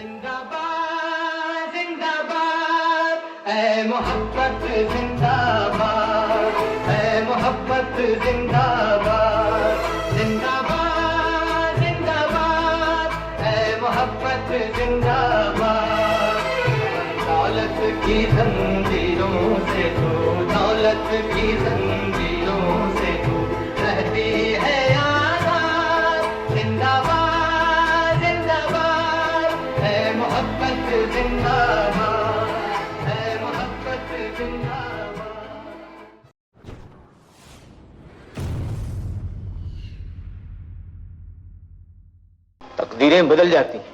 जिंदाबाद जिंदाबाद ऐ मोहब्बत जिंदाबाद ऐ मोहब्बत जिंदाबाद जिंदाबाद जिंदाबाद ऐ मोहब्बत जिंदाबाद दौलत की जंजीरों से तू दौलत की जंजीरों से तू रहती है आज़ाद जिंदाबाद जिंदाबाद ऐ मोहब्बत जिंदाबाद ऐ मोहब्बत जिंदाबाद। तकदीरें बदल जाती हैं,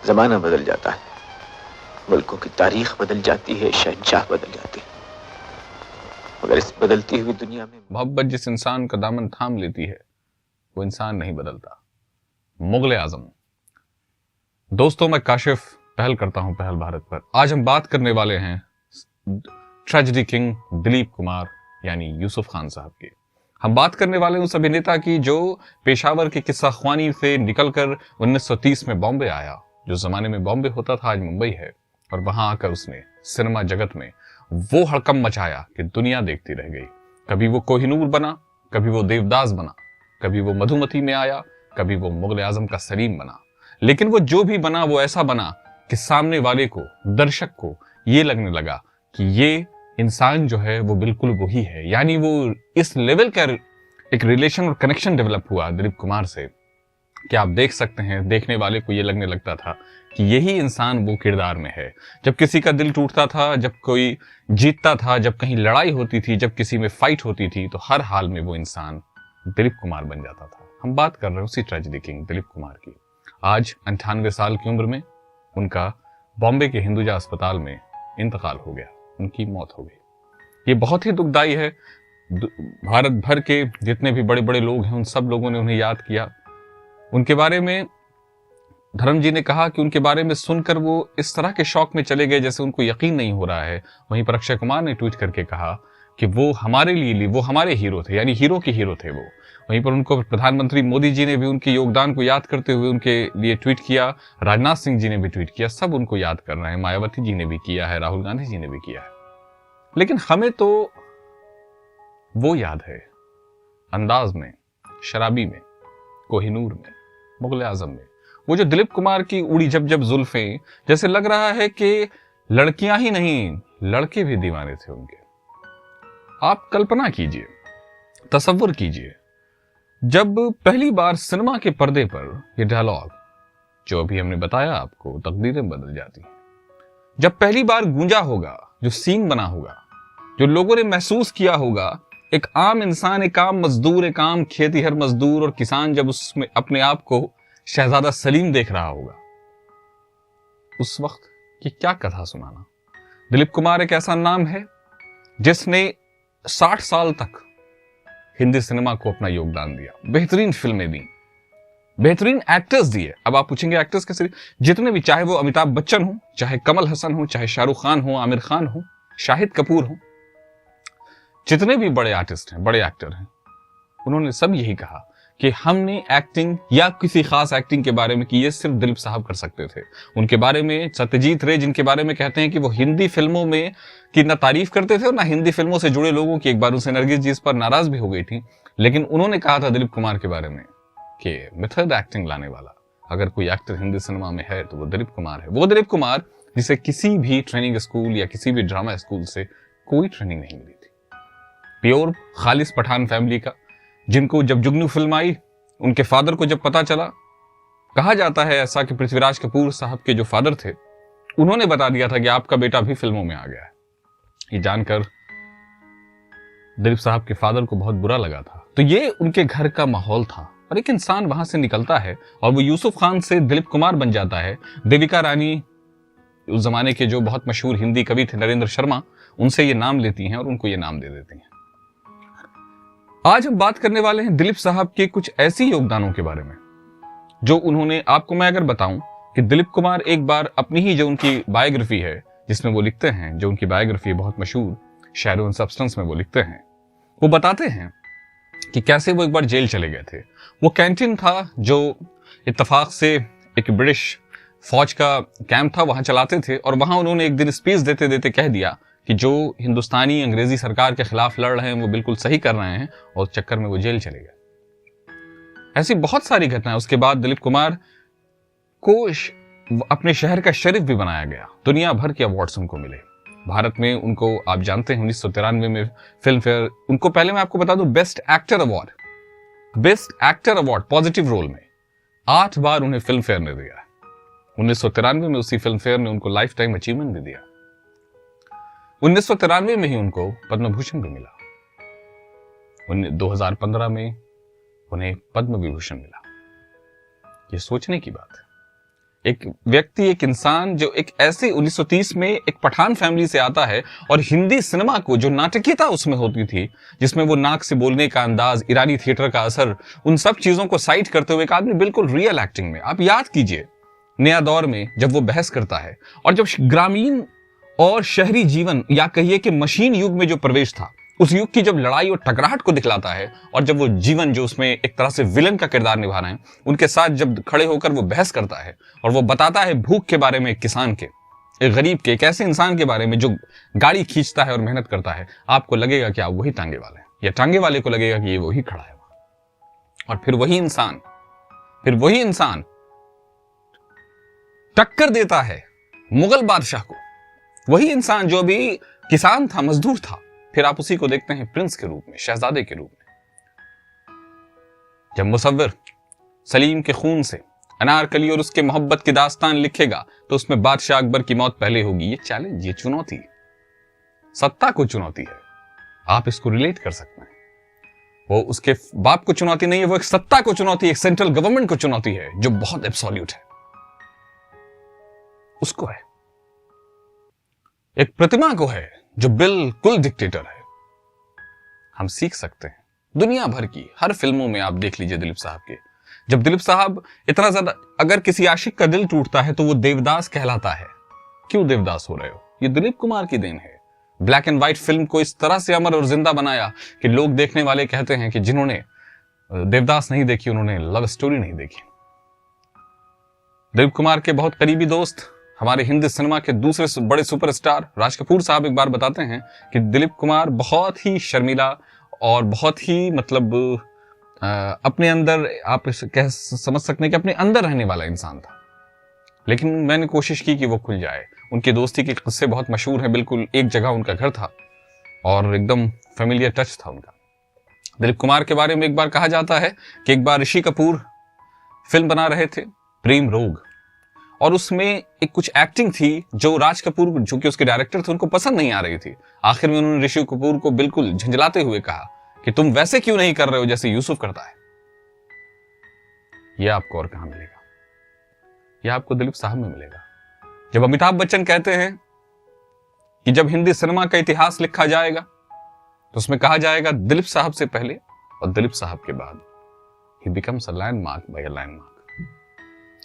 जमाना बदल जाता है, मुल्कों की तारीख बदल जाती है, शहंशाह बदल जाती है, मगर इस बदलती हुई दुनिया में मोहब्बत जिस इंसान का दामन थाम लेती है वो इंसान नहीं बदलता। मुगल आजम। दोस्तों, मैं काशिफ पहल करता हूं पहल भारत पर। आज हम बात करने वाले हैं ट्रेजेडी किंग दिलीप कुमार यानी यूसुफ खान साहब की। हम बात करने वाले उस अभिनेता की जो पेशावर की किस्सा ख्वानी से निकलकर 1930 में बॉम्बे आया। जो जमाने में बॉम्बे होता था आज मुंबई है, और वहां आकर उसने सिनेमा जगत में वो हड़कंप मचाया कि दुनिया देखती रह गई। कभी वो कोहिनूर बना, कभी वो देवदास बना, कभी वो मधुमती में आया, कभी वो मुगल आजम का सलीम बना। लेकिन वो जो भी बना वो ऐसा बना कि सामने वाले को, दर्शक को ये लगने लगा कि ये इंसान जो है वो बिल्कुल वही है। यानी वो इस लेवल का एक रिलेशन और कनेक्शन डेवलप हुआ दिलीप कुमार से कि आप देख सकते हैं, देखने वाले को ये लगने लगता था कि यही इंसान वो किरदार में है। जब किसी का दिल टूटता था, जब कोई जीतता था, जब कहीं लड़ाई होती थी, जब किसी में फाइट होती थी, तो हर हाल में वो इंसान दिलीप कुमार बन जाता था। हम बात कर रहे हैं उसी ट्रेजेडी किंग दिलीप कुमार की। आज 98 साल की उम्र में उनका बॉम्बे के हिंदुजा अस्पताल में इंतकाल हो गया, उनकी मौत हो गई। ये बहुत ही दुखदाई है। भारत भर के जितने भी बड़े बड़े लोग हैं उन सब लोगों ने उन्हें याद किया। उनके बारे में धर्म जी ने कहा कि उनके बारे में सुनकर वो इस तरह के शौक में चले गए जैसे उनको यकीन नहीं हो रहा है। वहीं पर अक्षय कुमार ने ट्वीट करके कहा कि वो हमारे लिए, वो हमारे हीरो थे, यानी हीरो के हीरो थे वो। वहीं पर उनको प्रधानमंत्री मोदी जी ने भी उनके योगदान को याद करते हुए उनके लिए ट्वीट किया। राजनाथ सिंह जी ने भी ट्वीट किया। सब उनको याद कर रहे हैं। मायावती जी ने भी किया है, राहुल गांधी जी ने भी किया है। लेकिन हमें तो वो याद है अंदाज में, शराबी में, कोहिनूर में, मुगल आजम में। वो जो दिलीप कुमार की उड़ी जब जब जुल्फें, जैसे लग रहा है कि लड़कियां ही नहीं लड़के भी दीवाने थे उनके। आप कल्पना कीजिए, तसव्वुर कीजिए, जब पहली बार सिनेमा के पर्दे पर ये डायलॉग जो अभी हमने बताया आपको, तकदीरें बदल जाती हैं, जब पहली बार गूंजा होगा, जो सीन बना होगा, जो लोगों ने महसूस किया होगा, एक आम इंसान, एक आम मजदूर, एक आम खेतीहर मजदूर और किसान जब उसमें अपने आप को शहजादा सलीम देख रहा होगा, उस वक्त की क्या कथा सुनाना। दिलीप कुमार एक ऐसा नाम है जिसने 60 साल तक हिंदी सिनेमा को अपना योगदान दिया, बेहतरीन फिल्में दी, बेहतरीन एक्टर्स दिए। अब आप पूछेंगे एक्टर्स कैसे? जितने भी, चाहे वो अमिताभ बच्चन हो, चाहे कमल हसन हो, चाहे शाहरुख खान हो, आमिर खान हो, शाहिद कपूर हो, जितने भी बड़े आर्टिस्ट हैं, बड़े एक्टर हैं, उन्होंने सब यही कहा कि हमने एक्टिंग या किसी खास एक्टिंग के बारे में कि ये सिर्फ दिलीप साहब कर सकते थे। उनके बारे में सत्यजीत रे, जिनके बारे में कहते हैं कि वो हिंदी फिल्मों में की ना तारीफ करते थे और ना हिंदी फिल्मों से जुड़े लोगों की, एक बार उनसे नरगिस जी इस पर नाराज भी हो गई थी, लेकिन उन्होंने कहा था दिलीप कुमार के बारे में कि मेथड एक्टिंग लाने वाला अगर कोई एक्टर हिंदी सिनेमा में है तो वो दिलीप कुमार है। वो दिलीप कुमार जिसे किसी भी ट्रेनिंग स्कूल या किसी भी ड्रामा स्कूल से कोई ट्रेनिंग नहीं मिली थी। प्योर खालिस पठान फैमिली का, जिनको जब जुगनू फिल्म आई, उनके फादर को जब पता चला, कहा जाता है ऐसा कि पृथ्वीराज कपूर साहब के जो फादर थे उन्होंने बता दिया था कि आपका बेटा भी फिल्मों में आ गया है। ये जानकर दिलीप साहब के फादर को बहुत बुरा लगा था। तो ये उनके घर का माहौल था। और एक इंसान वहां से निकलता है और वो यूसुफ खान से दिलीप कुमार बन जाता है। देविका रानी, उस जमाने के जो बहुत मशहूर हिंदी कवि थे नरेंद्र शर्मा, उनसे ये नाम लेती हैं और उनको ये नाम दे देती हैं। आज हम बात करने वाले हैं दिलीप साहब के कुछ ऐसी योगदानों के बारे में जो उन्होंने, आपको मैं अगर बताऊं कि दिलीप कुमार एक बार अपनी ही जो उनकी बायोग्राफी है जिसमें वो लिखते हैं, जो उनकी बायोग्राफी है बहुत मशहूर, शैडो एंड सब्सटेंस में वो लिखते हैं, वो बताते हैं कि कैसे वो एक बार जेल चले गए थे। वो कैंटीन था जो इत्तेफाक से एक ब्रिटिश फौज का कैंप था, वहां चलाते थे, और वहां उन्होंने एक दिन स्पीच देते देते कह दिया कि जो हिंदुस्तानी अंग्रेजी सरकार के खिलाफ लड़ रहे हैं वो बिल्कुल सही कर रहे हैं, और चक्कर में वो जेल चले गए। ऐसी बहुत सारी घटनाएं। उसके बाद दिलीप कुमार को अपने शहर का शरीफ भी बनाया गया। दुनिया भर के अवार्ड्स उनको मिले। भारत में उनको आप जानते हैं 1993 में फिल्म फेयर, उनको पहले मैं आपको बता दूं best actor award positive role में 8 बार उन्हें फिल्म फेयर ने दिया। 1993 में उसी फिल्म फेयर ने उनको लाइफ टाइम अचीवमेंट भी दिया। 1993 में ही उनको पद्म भूषण भी मिला। 2015 में उन्हें पद्म विभूषण मिला। ये सोचने की बात है। एक व्यक्ति, एक इंसान जो एक ऐसे 1930 में एक पठान फैमिली से आता है और हिंदी सिनेमा को जो नाटकीयता उसमें होती थी, जिसमें वो नाक से बोलने का अंदाज, ईरानी थिएटर का असर, उन सब चीजों को साइड करते हुए एक आदमी बिल्कुल रियल एक्टिंग में, आप याद कीजिए नया दौर में जब वो बहस करता है, और जब ग्रामीण और शहरी जीवन या कहिए कि मशीन युग में जो प्रवेश था, उस युग की जब लड़ाई और टकराहट को दिखलाता है, और जब वो जीवन जो उसमें एक तरह से विलन का किरदार निभा रहे हैं, उनके साथ जब खड़े होकर वो बहस करता है और वो बताता है भूख के बारे में, एक किसान के, एक गरीब के, एक ऐसे इंसान के बारे में जो गाड़ी खींचता है और मेहनत करता है, आपको लगेगा कि आप वही टांगे वाले हैं, या टांगे वाले को लगेगा कि ये वही खड़ा है। और फिर वही इंसान टक्कर देता है मुगल बादशाह को। वही इंसान जो भी किसान था, मजदूर था, फिर आप उसी को देखते हैं प्रिंस के रूप में, शहजादे के रूप में। जब मुसव्विर सलीम के खून से अनारकली और उसके मोहब्बत की दास्तान लिखेगा तो उसमें बादशाह अकबर की मौत पहले होगी। ये चैलेंज, ये चुनौती, सत्ता को चुनौती है। आप इसको रिलेट कर सकते हैं। वो उसके बाप को चुनौती नहीं है, वो एक सत्ता को चुनौती, एक सेंट्रल गवर्नमेंट को चुनौती है जो बहुत एब्सोल्यूट है। उसको है, एक प्रतिमा को है जो बिल्कुल डिक्टेटर है। हम सीख सकते हैं दुनिया भर की हर फिल्मों में। आप देख लीजिए दिलीप साहब के, जब दिलीप साहब इतना ज्यादा, अगर किसी आशिक का दिल टूटता है तो वो देवदास कहलाता है। क्यों देवदास हो रहे हो? ये दिलीप कुमार की देन है। ब्लैक एंड व्हाइट फिल्म को इस तरह से अमर और जिंदा बनाया कि लोग देखने वाले कहते हैं कि जिन्होंने देवदास नहीं देखी उन्होंने लव स्टोरी नहीं देखी। दिलीप कुमार के बहुत करीबी दोस्त, हमारे हिंदी सिनेमा के दूसरे बड़े सुपरस्टार राज कपूर साहब एक बार बताते हैं कि दिलीप कुमार बहुत ही शर्मीला और बहुत ही मतलब अपने अंदर, आप समझ सकते हैं कि अपने अंदर रहने वाला इंसान था। लेकिन मैंने कोशिश की कि वो खुल जाए। उनकी दोस्ती के किस्से बहुत मशहूर हैं। बिल्कुल एक जगह उनका घर था और एकदम फैमिलियर टच था उनका। दिलीप कुमार के बारे में एक बार कहा जाता है कि एक बार ऋषि कपूर फिल्म बना रहे थे प्रेम रोग, और उसमें एक कुछ एक्टिंग थी जो राज कपूर, जो कि उसके डायरेक्टर थे, उनको पसंद नहीं आ रही थी। आखिर में उन्होंने ऋषि कपूर को बिल्कुल झंझलाते हुए कहा कि तुम वैसे क्यों नहीं कर रहे हो जैसे यूसुफ करता है। यह आपको और कहां मिलेगा? यह आपको दिलीप साहब में मिलेगा। जब अमिताभ बच्चन कहते हैं कि जब हिंदी सिनेमा का इतिहास लिखा जाएगा तो उसमें कहा जाएगा दिलीप साहब से पहले और दिलीप साहब के बाद। He becomes a landmark by a landmark.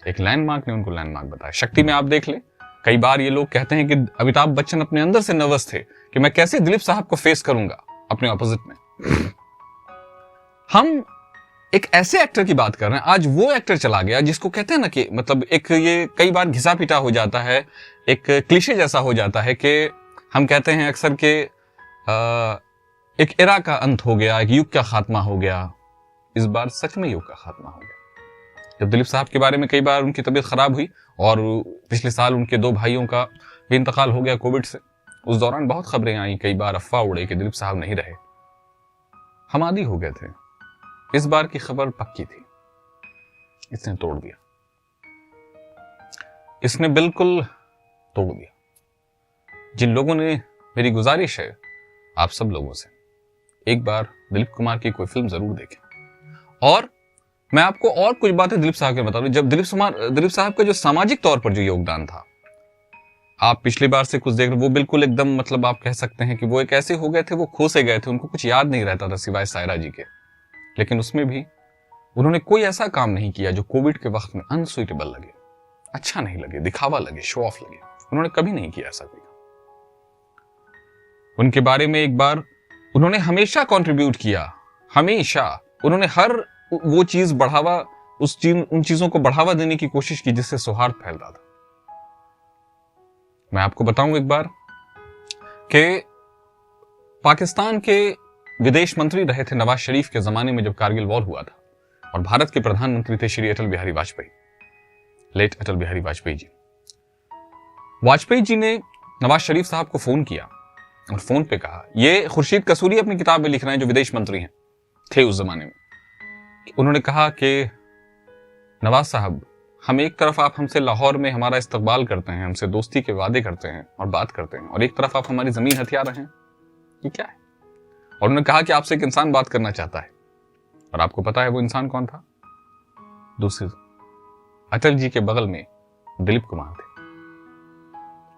एक लैंडमार्क ने उनको लैंडमार्क बताया। शक्ति में आप देख ले, कई बार ये लोग कहते हैं कि अमिताभ बच्चन अपने अंदर से नर्वस थे कि मैं कैसे दिलीप साहब को फेस करूंगा अपने ऑपोजिट में। हम एक ऐसे एक्टर की बात कर रहे हैं, आज वो एक्टर चला गया जिसको कहते हैं ना कि मतलब एक ये कई बार घिसा पिटा हो जाता है, एक क्लीशे जैसा हो जाता है कि हम कहते हैं अक्सर के एक एरा का अंत हो गया, एक युग का खात्मा हो गया। इस बार सच में युग का खात्मा हो गया। जब दिलीप साहब के बारे में कई बार उनकी तबीयत खराब हुई और पिछले साल उनके 2 भाइयों का भी इंतकाल हो गया कोविड से, उस दौरान बहुत खबरें आई, कई बार अफवाह उड़े कि दिलीप साहब नहीं रहे। हम आदी हो गए थे। इस बार की खबर पक्की थी। इसने तोड़ दिया, इसने बिल्कुल तोड़ दिया। जिन लोगों ने, मेरी गुजारिश है आप सब लोगों से, एक बार दिलीप कुमार की कोई फिल्म जरूर देखें। और मैं आपको और कुछ बातें दिलीप साहब के बता दूं। जब दिलीप साहब का जो सामाजिक तौर पर जो योगदान था, आप पिछली बार से कुछ देख रहे, वो बिल्कुल एकदम मतलब आप कह सकते हैं कि वो एक ऐसे हो गए थे, वो खो से गए थे, उनको कुछ याद नहीं रहता था सिवाय सायरा जी के। लेकिन उसमें भी उन्होंने कोई ऐसा काम नहीं किया जो कोविड के वक्त में अनसुइटेबल लगे, अच्छा नहीं लगे, दिखावा लगे, शो ऑफ लगे। उन्होंने कभी नहीं किया ऐसा कोई। उनके बारे में एक बार, उन्होंने हमेशा कंट्रीब्यूट किया, हमेशा उन्होंने हर वो चीज बढ़ावा उन चीजों को बढ़ावा देने की कोशिश की जिससे सौहार्द फैल रहा था। मैं आपको बताऊं एक बार कि पाकिस्तान के विदेश मंत्री रहे थे नवाज शरीफ के जमाने में जब कारगिल वॉर हुआ था, और भारत के प्रधानमंत्री थे श्री अटल बिहारी वाजपेयी, लेट अटल बिहारी वाजपेयी जी। वाजपेयी जी ने नवाज शरीफ साहब को फोन किया और फोन पे कहा, ये खुर्शीद कसूरी अपनी किताब में लिख रहे हैं जो विदेश मंत्री हैं थे उस जमाने में। उन्होंने कहा कि नवाज साहब, हम एक तरफ आप हमसे लाहौर में हमारा इस्तकबाल करते हैं, हमसे दोस्ती के वादे करते हैं और बात करते हैं, और एक तरफ आप हमारी जमीन हथिया रहे हैं, ये क्या है? और उन्होंने कहा कि आपसे एक इंसान बात करना चाहता है, और आपको पता है वो इंसान कौन था? दूसरे अटल जी के बगल में दिलीप कुमार थे।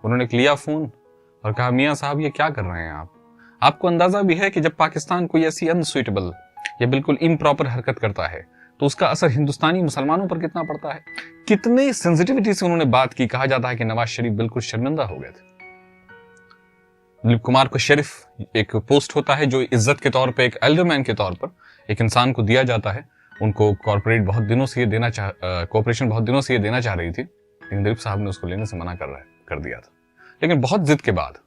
उन्होंने लिया फोन और कहा, मियां साहब ये क्या कर रहे हैं आप? आपको अंदाजा भी है कि जब पाकिस्तान कोई ऐसी अनसुइटेबल या बिल्कुल इम्प्रॉपर हरकत करता है तो उसका असर हिंदुस्तानी मुसलमानों पर कितना पड़ता है? कितने सेंसिटिविटी से उन्होंने बात की। कहा जाता है कि नवाज शरीफ बिल्कुल शर्मिंदा हो गए थे। दिलीप कुमार को शरीफ एक पोस्ट होता है जो इज्जत के तौर पे, एक एल्डरमैन के तौर पर एक इंसान को दिया जाता है। उनको कॉर्पोरेशन बहुत दिनों से ये देना चाह रही थी, लेकिन दिलीप साहब ने उसको लेने से मना कर दिया था। लेकिन बहुत जिद के बाद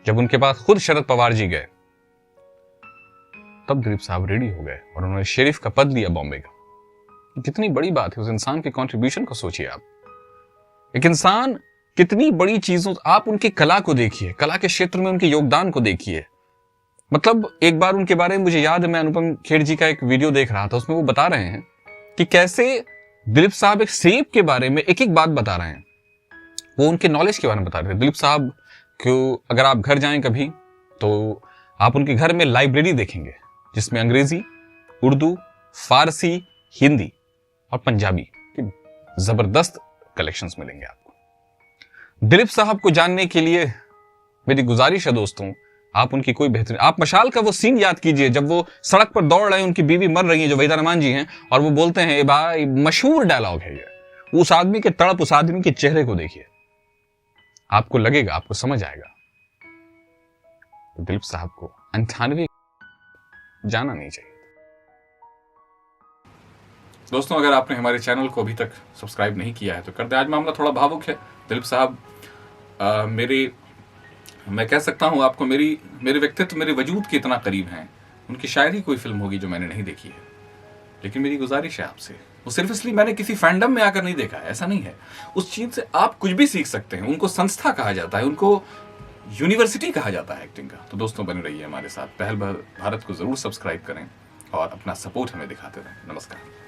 जब उनके पास खुद शरद पवार जी गए, तब दिलीप साहब रेडी हो गए और उन्होंने शरीफ का पद लिया बॉम्बे का। कितनी बड़ी बात है, उस इंसान के कंट्रीब्यूशन को सोचिए आप। एक इंसान कितनी बड़ी चीजों, आप उनकी कला को देखिए, कला के क्षेत्र में उनके योगदान को देखिए। मतलब एक बार उनके बारे में मुझे याद है, मैं अनुपम खेर जी का एक वीडियो देख रहा था, उसमें वो बता रहे हैं कि कैसे दिलीप साहब एक सेब के बारे में एक एक बात बता रहे हैं। वो उनके नॉलेज के बारे में बता रहे थे। दिलीप साहब को अगर आप घर जाएं कभी तो आप उनके घर में लाइब्रेरी देखेंगे जिसमें अंग्रेजी, उर्दू, फारसी, हिंदी और पंजाबी के जबरदस्त कलेक्शंस मिलेंगे आपको। दिलीप साहब को जानने के लिए मेरी गुजारिश है दोस्तों, आप उनकी कोई बेहतरीन, आप मशाल का वो सीन याद कीजिए जब वो सड़क पर दौड़ रहे हैं, उनकी बीवी मर रही है जो वहीदा रहमान जी हैं, और वो बोलते हैं, भाई मशहूर डायलॉग है ये। उस आदमी के तड़प, उस आदमी के चेहरे को देखिए, आपको लगेगा, आपको समझ आएगा। तो दिलीप साहब को 98 जाना नहीं चाहिए। दोस्तों, अगर आपने हमारे चैनल को अभी तक सब्सक्राइब नहीं किया है तो कर दें। आज मामला थोड़ा भावुक है। दिलीप साहब मैं कह सकता हूं आपको, मेरे व्यक्तित्व, मेरे वजूद के इतना करीब हैं। उनकी शायद ही कोई फिल्म होगी जो मैंने नहीं देखी है, लेकिन मेरी गुजारिश है आपसे, वो सिर्फ इसलिए मैंने किसी फैंडम में आकर नहीं देखा है, ऐसा नहीं है। उस चीज से आप कुछ भी सीख सकते हैं। उनको संस्था कहा जाता है, उनको यूनिवर्सिटी कहा जाता है एक्टिंग का। तो दोस्तों, बने रहिए हमारे साथ। पहल भारत को जरूर सब्सक्राइब करें और अपना सपोर्ट हमें दिखाते रहें। नमस्कार।